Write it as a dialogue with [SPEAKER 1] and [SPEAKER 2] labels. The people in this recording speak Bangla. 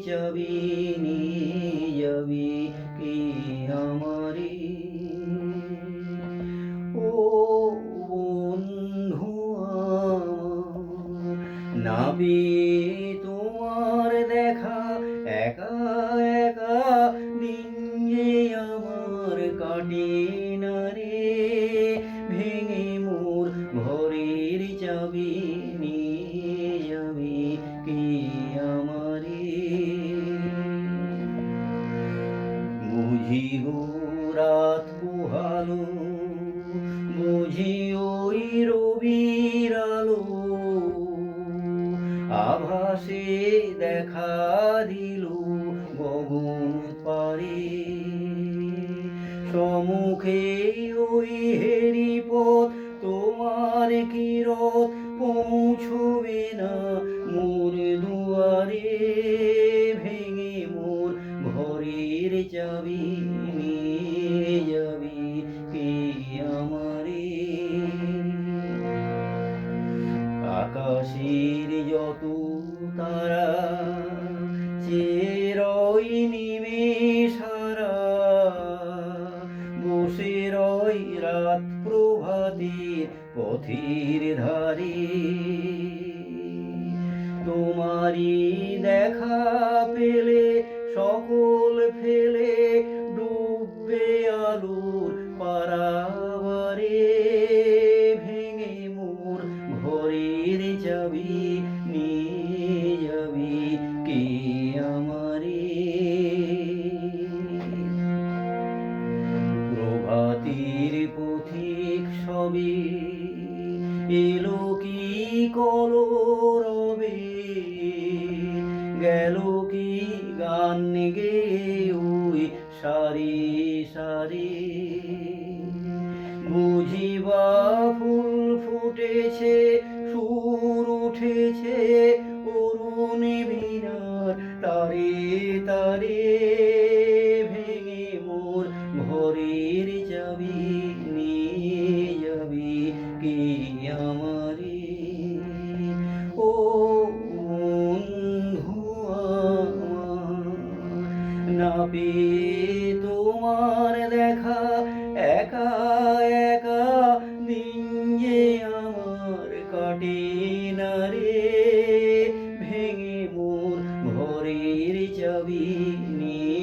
[SPEAKER 1] চাবি নিয়ে যাবি কি আমারে? ও বন্ধু আমার, না পেয়ে তোমার দেখা একা একা দিন যে আমার কাটে না রে। ভেঙে মোর ঘরের চাবি নিয়ে যাবি কি আমারে? বুঝি গো রাত পোহালো, বুঝি ওই রবির আলো, আভাসে দেখা দিল গগন পারে। সম্মুখে ওই হেরিপথ, তোমার কিরত পৌঁছবে না মোর দুয়ারে। ভেঙে মোর ঘরের চাবি নিয়ে যাবি কি আমারে? আকাশের যত তারা চেরই নিমেষারা, বসে রয় রাত প্রভাতের পথের ধারে। তোমারই দেখা পেলে সকল ফেলে ডুববে আলোর পারাবারে। ভেঙে মোর ঘরের চাবি নিয়ে যাবি কি আমারে? প্রভাতের পথিক সবে এলো কি কলরবে, গেল কি গান গেয়ে ওই সারি সারি। বুঝিবা ফুল ফুটেছে, সুর উঠেছে অরুণ বীণার তারে তারে। ভেঙে মোর ঘরের চাবি নিয়ে যাবি কি আমারে? ও বন্ধু আমার, না পেয়ে তোমার দেখা একা একা দিন যে আমার কাটে না রে। ভেঙে মোর ঘরের চাবি নিয়ে